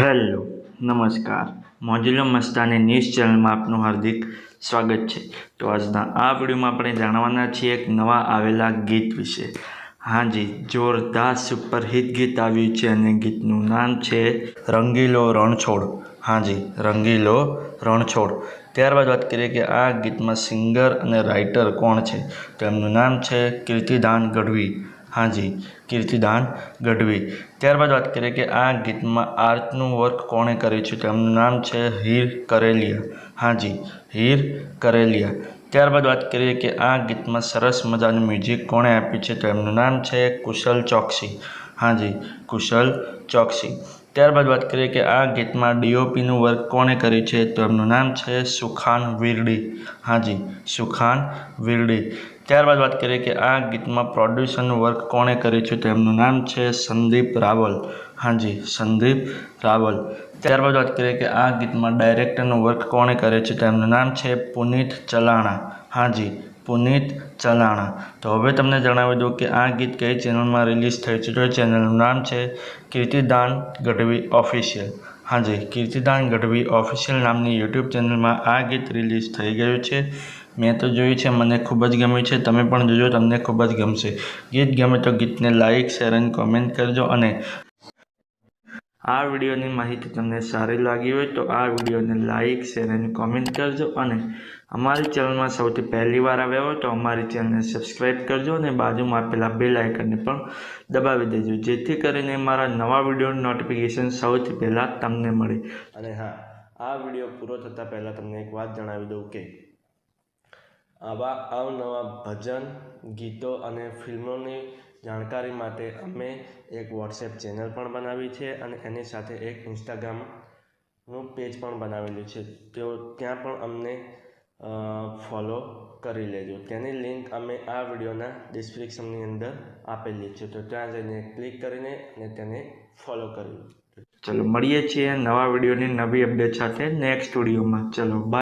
Hello નમસ્કાર મોજીલો Mastani news ચેનલમાં આપનું હાર્દિક સ્વાગત છે। તો આજના આ વિડીયોમાં આપણે જાણવાના છીએ એક નવા આવેલા ગીત વિશે। હાજી, જોરદાર સુપરહિટ ગીત આવ્યું છે અને ગીતનું નામ છે રંગીલો રણછોડ। હાજી, રંગીલો રણછોડ। ત્યારબાદ વાત કરીએ કે આ ગીતમાં સિંગર અને રાઇટર કોણ છે, તો એમનું નામ છે કીર્તિદાન ગઢવી। હાજી, કીર્તિદાન ગઢવી। ત્યારબાદ વાત કરીએ કે આ ગીતમાં આર્ટનું વર્ક કોણે કર્યું છે, તો એમનું નામ છે હીર કરેલિયા। હાજી, હીર કરેલિયા। ત્યારબાદ વાત કરીએ કે આ ગીતમાં સરસ મજાનું મ્યુઝિક કોણે આપ્યું છે, તો એમનું નામ છે કુશલ ચોકસી। હાજી, કુશલ ચોકસી। ત્યારબાદ વાત કરીએ કે આ ગીતમાં ડીઓપીનું વર્ક કોણે કર્યું છે, તો એમનું નામ છે સુખાન વિરડી। હાજી, સુખાન વિરડી। ત્યારબાદ વાત કરીએ કે આ ગીતમાં પ્રોડ્યુસરનું વર્ક કોણે કર્યું છે, તો એમનું નામ છે સંદીપ રાવલ। હાજી, સંદીપ રાવલ। ત્યારબાદ વાત કરીએ કે આ ગીતમાં ડાયરેક્ટરનું વર્ક કોણે કર્યું છે, તો એમનું નામ છે પુનીત ચલાણા। હાજી, પુનીત ચલાણા। તો હવે તમને જણાવી દઉં કે આ ગીત કઈ ચેનલમાં રિલીઝ થયું છે, તો ચેનલનું નામ છે કીર્તિદાન ગઢવી ઓફિશિયલ। હાજી, કીર્તિદાન ગઢવી ઓફિશિયલ નામની યુટ્યુબ ચેનલમાં આ ગીત રિલીઝ થઈ ગયું છે। મેં તો જોયું છે, મને ખૂબ જ ગમ્યું છે, તમે પણ જોજો, તમને ખૂબ જ ગમશે। ગીત ગમે તો ગીતને લાઇક, શેર અને કોમેન્ટ કરજો અને આ વિડીયોની માહિતી તમને સારી લાગી હોય તો આ વિડીયોને લાઇક, શેર અને કોમેન્ટ કરજો અને અમારી ચેનલમાં સૌથી પહેલી વાર આવ્યા હોય તો અમારી ચેનલને સબસ્ક્રાઈબ કરજો અને બાજુમાં આપેલા બેલ આઇકનને પણ દબાવી દેજો, જેથી કરીને મારા નવા વિડીયોનું નોટિફિકેશન સૌથી પહેલાં તમને મળે। અને હા, આ વિડીયો પૂરો થતાં પહેલાં તમને એક વાત જણાવી દઉં કે આવા અવનવા ભજન, ગીતો અને ફિલ્મોની જાણકારી માટે અમે એક વોટ્સએપ ચેનલ પણ બનાવી છે અને એની સાથે એક ઇન્સ્ટાગ્રામનું પેજ પણ બનાવેલું છે, તો ત્યાં પણ અમને ફોલો કરી લેજો। તેની લિંક અમે આ વિડીયોના ડિસ્ક્રિપ્શનની અંદર આપેલી છે, તો ત્યાં જઈને ક્લિક કરીને અને તેને ફોલો કરી લો। ચલો મળીએ છીએ નવા વિડીયોની નવી અપડેટ સાથે નેક્સ્ટ વિડીયોમાં। ચલો બાય।